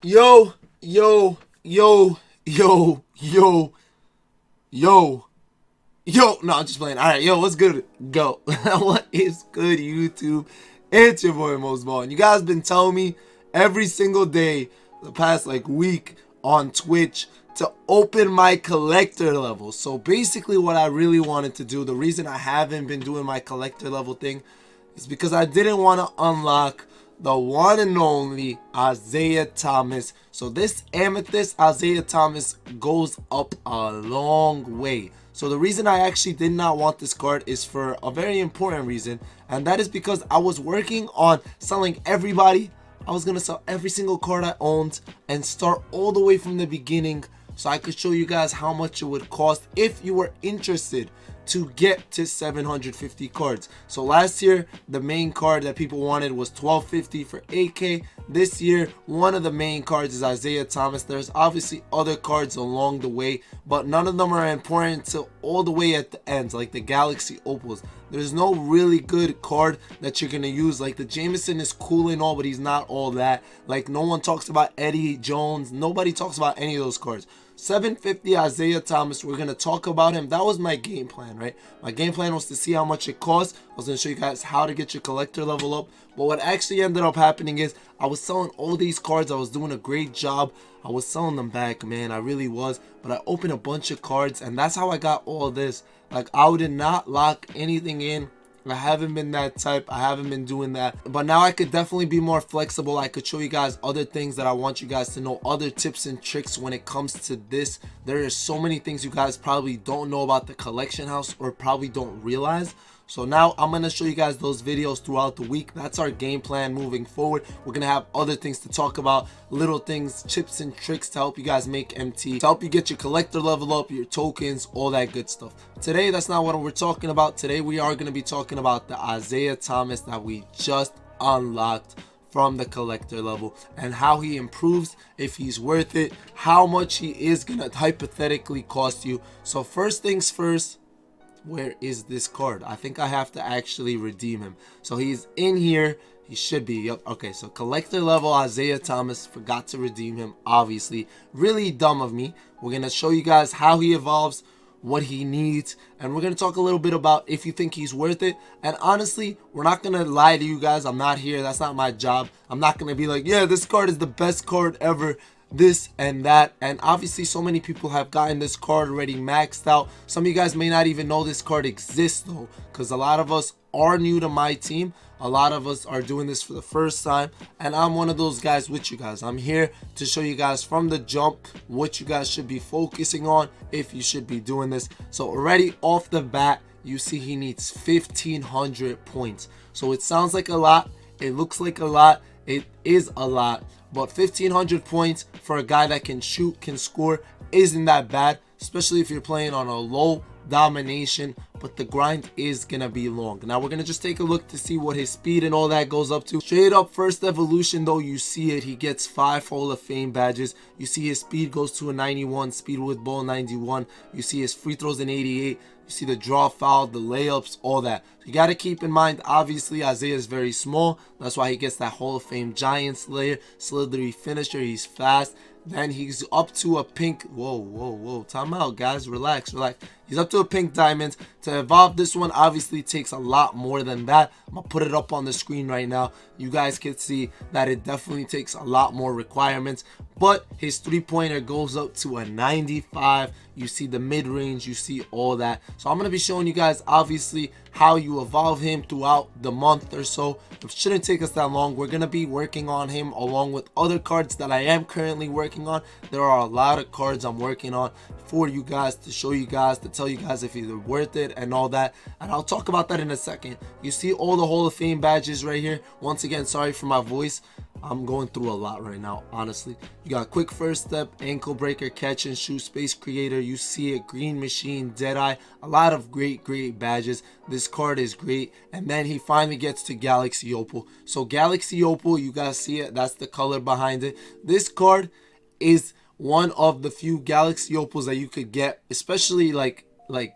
Yo, yo, yo, yo, yo, yo, yo. No, I'm just playing. All right, yo, what's good? Go. What is good, YouTube? It's your boy Mosballin. You guys been telling me every single day the past week on Twitch to open my collector level. So basically what I really wanted to do, the reason I haven't been doing my collector level thing is because I didn't want to unlock the one and only Isiah Thomas. So this amethyst Isiah Thomas goes up a long way. So the reason I actually did not want this card is for a very important reason, and that is because I was working on selling everybody. I was gonna sell every single card I owned and start all the way from the beginning so I could show you guys how much it would cost if you were interested to get to 750 cards. So last year the main card that people wanted was 1250 for 8k. This year one of the main cards is Isiah Thomas. There's obviously other cards along the way, but none of them are important till all the way at the end, like the Galaxy Opals. There's no really good card that you're gonna use. Like the Jameson is cool and all, but he's not all that. Like no one talks about Eddie Jones. Nobody talks about any of those cards. 750 Isiah Thomas, we're gonna talk about him. That was my game plan, right? My game plan was to see how much it cost. I was gonna show you guys how to get your collector level up. But what actually ended up happening is I was selling all these cards. I was doing a great job. I was selling them back, man. I really was. But I opened a bunch of cards, and that's how I got all this. Like, I did not lock anything in. I haven't been that type. I haven't been doing that. But now I could definitely be more flexible. I could show you guys other things that I want you guys to know, other tips and tricks when it comes to this. There are so many things you guys probably don't know about the collection house or probably don't realize. So now I'm going to show you guys those videos throughout the week. That's our game plan moving forward. We're going to have other things to talk about, little things, tips and tricks to help you guys make MT, to help you get your collector level up, your tokens, all that good stuff. Today, that's not what we're talking about. Today, we are going to be talking about the Isiah Thomas that we just unlocked from the collector level and how he improves, if he's worth it, how much he is going to hypothetically cost you. So first things first, where is this card? I think I have to actually redeem him. So he's in here. He should be. Yep. Okay, so collector level Isiah Thomas. Forgot to redeem him, obviously. Really dumb of me. We're going to show you guys how he evolves, what he needs, and we're going to talk a little bit about if you think he's worth it. And honestly, we're not going to lie to you guys. I'm not here. That's not my job. I'm not going to be like, yeah, this card is the best card ever, this and that. And obviously so many people have gotten this card already maxed out. Some of you guys may not even know this card exists though, because a lot of us are new to my team. A lot of us are doing this for the first time, and I'm one of those guys with you guys. I'm here to show you guys from the jump what you guys should be focusing on if you should be doing this. So already off the bat, you see he needs 1500 points. So it sounds like a lot, it looks like a lot, it is a lot, but 1500 points for a guy that can shoot, can score, isn't that bad, especially if you're playing on a low domination. But the grind is gonna be long. Now we're gonna just take a look to see what his speed and all that goes up to. Straight up first evolution though, you see it, he gets 5 Hall of Fame badges. You see his speed goes to a 91, speed with ball 91. You see his free throws an 88. You see the draw foul, the layups, all that. So you got to keep in mind, obviously Isiah is very small. That's why he gets that Hall of Fame giant slayer, slithery finisher. He's fast. Then he's up to a pink. Whoa. Time out, guys. Relax. He's up to a pink diamond. To evolve this one obviously takes a lot more than that. I'm going to put it up on the screen right now. You guys can see that it definitely takes a lot more requirements. But his three-pointer goes up to a 95. You see the mid-range. You see all that. So I'm going to be showing you guys obviously how you evolve him throughout the month or so. It shouldn't take us that long. We're going to be working on him along with other cards that I am currently working on. There are a lot of cards I'm working on for you guys, to show you guys, to tell you guys if he's worth it and all that, and I'll talk about that in a second. You see all the Hall of Fame badges right here. Once again, sorry for my voice, I'm going through a lot right now, honestly. You got quick first step, ankle breaker, catch and shoot, space creator, you see it, green machine, deadeye, a lot of great badges. This card is great. And then he finally gets to Galaxy Opal. So Galaxy Opal, you guys see it, that's the color behind it. This card is one of the few Galaxy Opals that you could get, especially like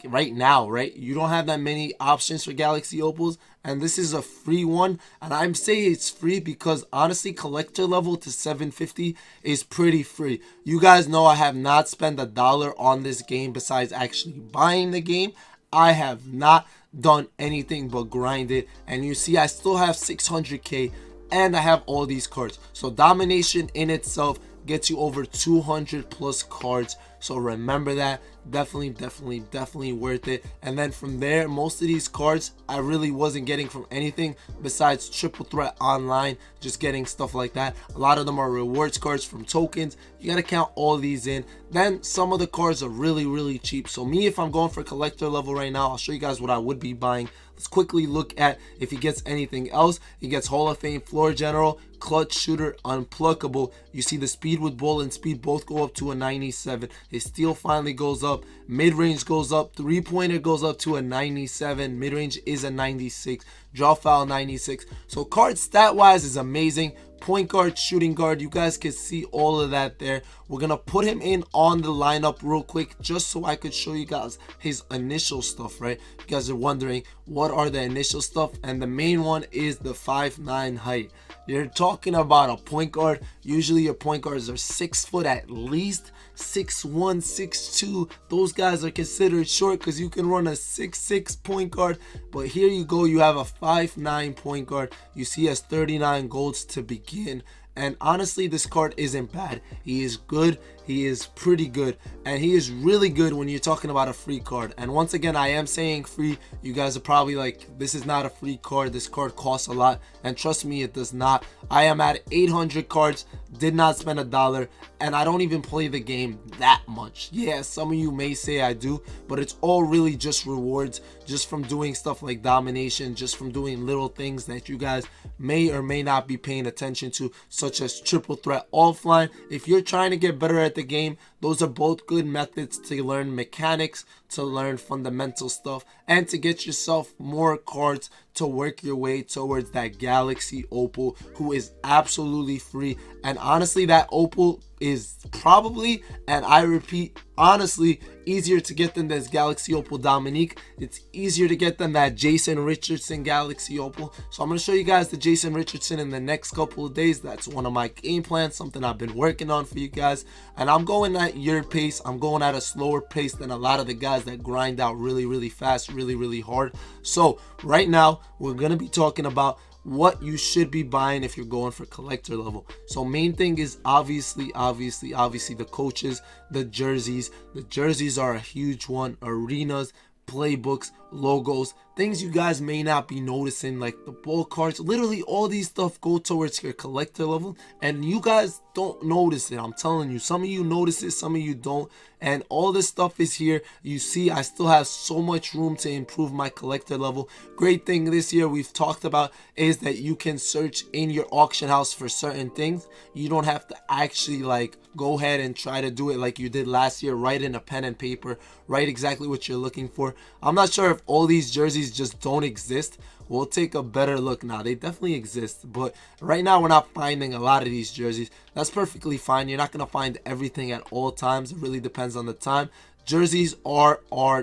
right now, right? You don't have that many options for Galaxy Opals, and this is a free one. And I'm saying it's free because honestly, collector level to 750 is pretty free. You guys know I have not spent $1 on this game besides actually buying the game. I have not done anything but grind it, and you see I still have 600k and I have all these cards. So domination in itself gets you over 200 plus cards, so remember that. Definitely worth it. And then from there, most of these cards I really wasn't getting from anything besides triple threat online, just getting stuff like that. A lot of them are rewards cards from tokens. You gotta count all these in. Then some of the cards are really cheap. So me, if I'm going for collector level right now, I'll show you guys what I would be buying. Let's quickly look at if he gets anything else. He gets Hall of Fame, Floor General, Clutch Shooter, Unpluckable. You see the speed with Ballin speed both go up to a 97. His steal finally goes up. Mid-range goes up. Three-pointer goes up to a 97. Mid-range is a 96. Draw foul 96. So card stat-wise is amazing. Point guard, shooting guard, you guys can see all of that there. We're gonna put him in on the lineup real quick just so I could show you guys his initial stuff, right? You guys are wondering what are the initial stuff, and the main one is the 5'9" height. You're talking about a point guard. Usually your point guards are 6 foot at least. 6'1", 6'2". Those guys are considered short because you can run a 6'6" point guard. But here you go, you have a 5'9" point guard. You see he has 39 golds to begin. And honestly, this card isn't bad. He is good. He is pretty good. And he is really good when you're talking about a free card. And once again, I am saying free. You guys are probably like, this is not a free card. This card costs a lot. And trust me, it does not. I am at 800 cards. Did not spend $1. And I don't even play the game that much. Yeah, some of you may say I do. But it's all really just rewards. Just from doing stuff like domination. Just from doing little things that you guys may or may not be paying attention to, such as triple threat offline. If you're trying to get better at the game, those are both good methods to learn mechanics, to learn fundamental stuff, and to get yourself more cards to work your way towards that Galaxy Opal, who is absolutely free. And honestly, that Opal is probably, and I repeat, honestly, easier to get than this Galaxy Opal Dominique. It's easier to get than that Jason Richardson Galaxy Opal. So I'm going to show you guys the Jason Richardson in the next couple of days. That's one of my game plans, something I've been working on for you guys. And I'm going at your pace. I'm going at a slower pace than a lot of the guys that grind out really fast, really hard. So right now, we're going to be talking about what you should be buying if you're going for collector level. So main thing is obviously the coaches, the jerseys. The jerseys are a huge one. Arenas, playbooks, logos, things you guys may not be noticing, like the ball cards. Literally all these stuff go towards your collector level, and you guys don't notice it. I'm telling you, some of you notice it, some of you don't. And all this stuff is here. You see, I still have so much room to improve my collector level. Great thing this year we've talked about is that you can search in your auction house for certain things. You don't have to actually like go ahead and try to do it like you did last year. Write in a pen and paper, write exactly what you're looking for. I'm not sure if all these jerseys just don't exist. We'll take a better look now. They definitely exist, but right now we're not finding a lot of these jerseys. That's perfectly fine. You're not going to find everything at all times. It really depends on the time. Jerseys are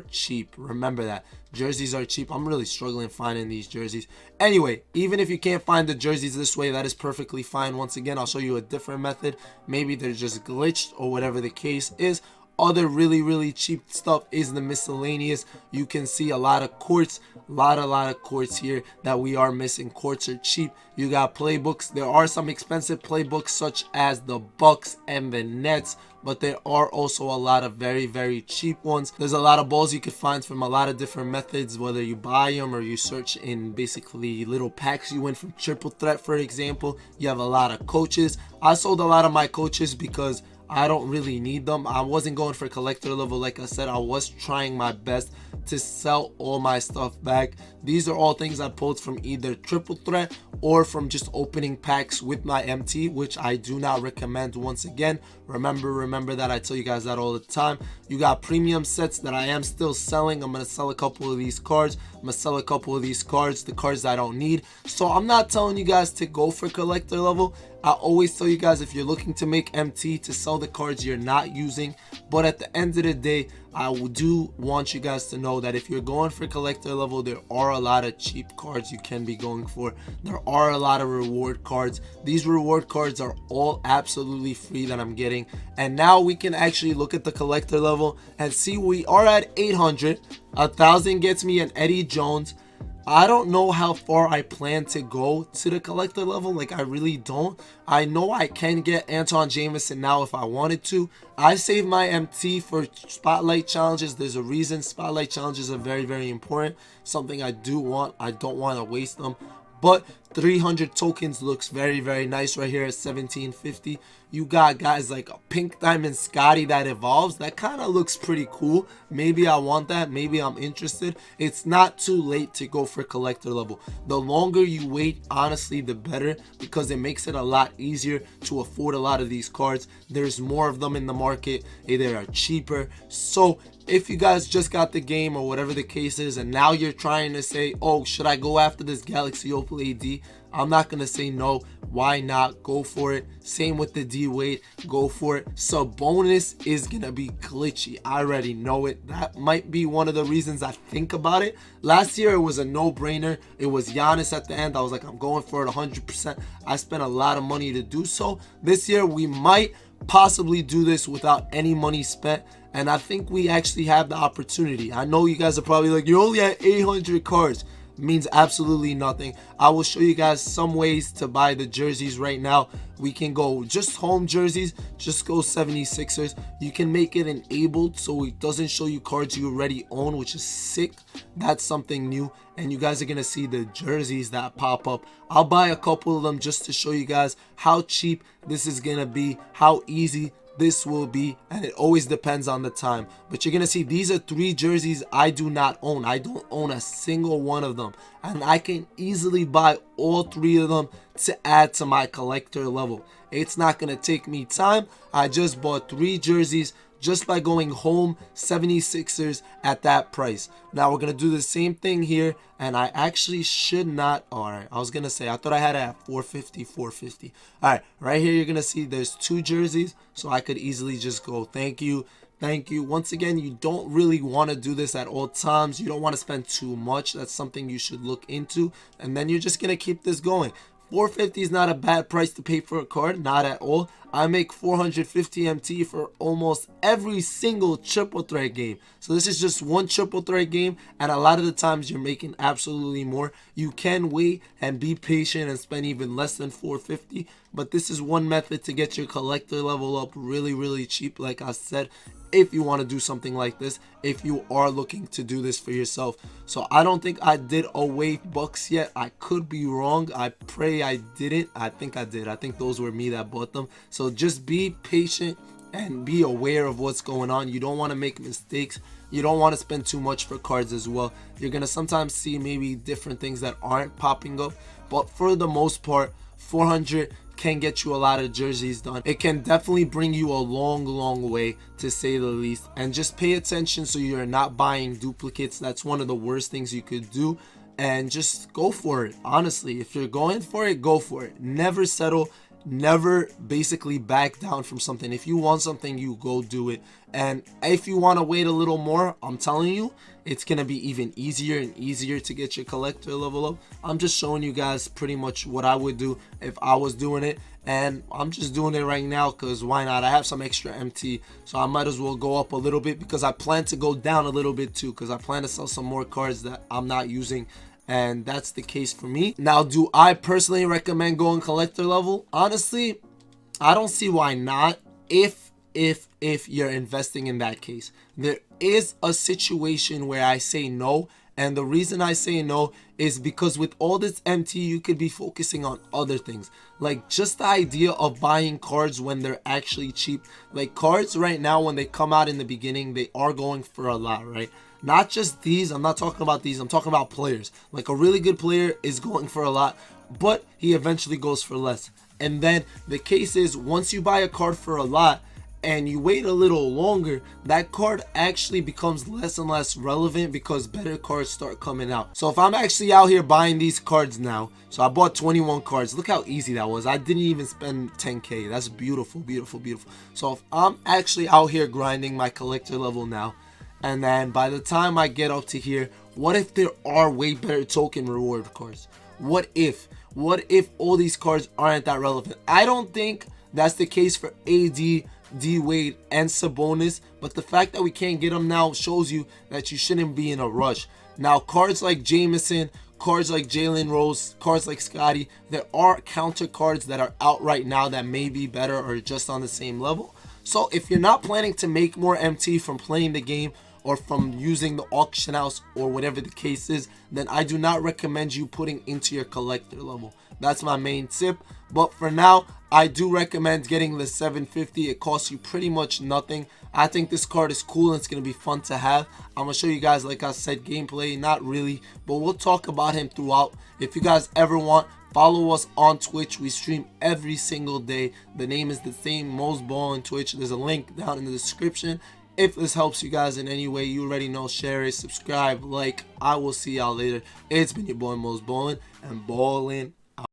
cheap. Remember that. Jerseys are cheap. I'm really struggling finding these jerseys. Anyway, even if you can't find the jerseys this way, that is perfectly fine. Once again, I'll show you a different method. Maybe they're just glitched or whatever the case is. Other really cheap stuff is the miscellaneous. You can see a lot of courts, a lot of courts here that we are missing. Courts are cheap. You got playbooks. There are some expensive playbooks such as the Bucks and the Nets, but there are also a lot of very cheap ones. There's a lot of balls you could find from a lot of different methods, whether you buy them or you search in basically little packs you win from triple threat, for example. You have a lot of coaches. I sold a lot of my coaches because I don't really need them. I wasn't going for collector level. Like I said, I was trying my best to sell all my stuff back. These are all things I pulled from either triple threat or from just opening packs with my MT, which I do not recommend. Once again, remember that I tell you guys that all the time. You got premium sets that I am still selling. I'm gonna sell a couple of these cards. I'm gonna sell a couple of these cards, the cards I don't need. So I'm not telling you guys to go for collector level. I always tell you guys, if you're looking to make MT, to sell the cards you're not using. But at the end of the day, I do want you guys to know that if you're going for collector level, there are a lot of cheap cards you can be going for. There are a lot of reward cards. These reward cards are all absolutely free that I'm getting. And now we can actually look at the collector level and see we are at 800. 1,000 gets me an Eddie Jones. I don't know how far I plan to go to the collector level. Like, I really don't. I know I can get Anton Jameson now if I wanted to. I save my MT for spotlight challenges. There's a reason. Spotlight challenges are very, very important. Something I do want. I don't want to waste them. But 300 tokens looks very, very nice right here at 1750. You got guys like a Pink Diamond Scotty that evolves. That kind of looks pretty cool. Maybe I want that. Maybe I'm interested. It's not too late to go for collector level. The longer you wait, honestly, the better, because it makes it a lot easier to afford a lot of these cards. There's more of them in the market. They are cheaper. So if you guys just got the game or whatever the case is, and now you're trying to say, oh, should I go after this Galaxy Opal AD? I'm not going to say no. Why not? Go for it. Same with the D-Wade. Go for it. Sabonis is going to be glitchy. I already know it. That might be one of the reasons I think about it. Last year, it was a no-brainer. It was Giannis at the end. I was like, I'm going for it 100%. I spent a lot of money to do so. This year, we might possibly do this without any money spent. And I think we actually have the opportunity. I know you guys are probably like, you're only at 800 cards. Means absolutely nothing. I will show you guys some ways to buy the jerseys right now. We can go just home jerseys, just go 76ers. You can make it enabled so it doesn't show you cards you already own, which is sick. That's something new. And you guys are going to see the jerseys that pop up. I'll buy a couple of them just to show you guys how cheap this is going to be, how easy this will be, and it always depends on the time. But you're gonna see these are 3 jerseys I do not own. I don't own a single one of them, and I can easily buy all 3 of them to add to my collector level. It's not gonna take me time. I just bought 3 jerseys just by going home 76ers at that price. Now we're gonna do the same thing here, and I actually should not. All right, I was gonna say, I thought I had it at 450. All right, right here you're gonna see there's 2 jerseys, so I could easily just go thank you. Once again, you don't really want to do this at all times. You don't want to spend too much. That's something you should look into, and then you're just gonna keep this going. 450 is not a bad price to pay for a card, not at all. I make 450 MT for almost every single triple threat game. So this is just one triple threat game, and a lot of the times you're making absolutely more. You can wait and be patient and spend even less than 450, but this is one method to get your collector level up really, really cheap, like I said, if you want to do something like this, if you are looking to do this for yourself. So I don't think I did away bucks yet. I could be wrong. I pray I didn't. I think I did. I think those were me that bought them. So just be patient and be aware of what's going on. You don't want to make mistakes. You don't want to spend too much for cards as well. You're going to sometimes see maybe different things that aren't popping up, but for the most part, 400 can get you a lot of jerseys done. It can definitely bring you a long way, to say the least. And just pay attention so you're not buying duplicates. That's one of the worst things you could do. And just go for it. Honestly, if you're going for it, go for it. Never settle. Never basically back down from something. If you want something, you go do it. And if you want to wait a little more, I'm telling you, it's going to be even easier and easier to get your collector level up. I'm just showing you guys pretty much what I would do if I was doing it. And I'm just doing it right now because why not? I have some extra MT, so I might as well go up a little bit, because I plan to go down a little bit too, because I plan to sell some more cards that I'm not using. And that's the case for me. Now, do I personally recommend going collector level? Honestly, I don't see why not. If you're investing in that case, there is a situation where I say no. And the reason I say no is because with all this MT, you could be focusing on other things. Like just the idea of buying cards when they're actually cheap. Like cards right now, when they come out in the beginning, they are going for a lot, right? Not just these. I'm not talking about these. I'm talking about players. Like a really good player is going for a lot, but he eventually goes for less. And then the case is, once you buy a card for a lot, and you wait a little longer, that card actually becomes less and less relevant because better cards start coming out. So if I'm actually out here buying these cards now, so I bought 21 cards. Look how easy that was. I didn't even spend 10k. That's beautiful, beautiful, beautiful. So if I'm actually out here grinding my collector level now, and then by the time I get up to here, what if there are way better token reward cards? What if all these cards aren't that relevant? I don't think that's the case for AD, D-Wade, and Sabonis, but the fact that we can't get them now shows you that you shouldn't be in a rush. Now, cards like Jameson, cards like Jalen Rose, cards like Scotty, there are counter cards that are out right now that may be better or just on the same level. So if you're not planning to make more MT from playing the game or from using the auction house or whatever the case is, then I do not recommend you putting into your collector level. That's my main tip. But for now, I do recommend getting the 750. It costs you pretty much nothing. I think this card is cool and it's going to be fun to have. I'm going to show you guys, like I said, gameplay. Not really, but we'll talk about him throughout. If you guys ever want, follow us on Twitch. We stream every single day. The name is the same, Mosballin Twitch. There's a link down in the description. If this helps you guys in any way, you already know, share it, subscribe, like. I will see y'all later. It's been your boy Mosballin, and ballin'.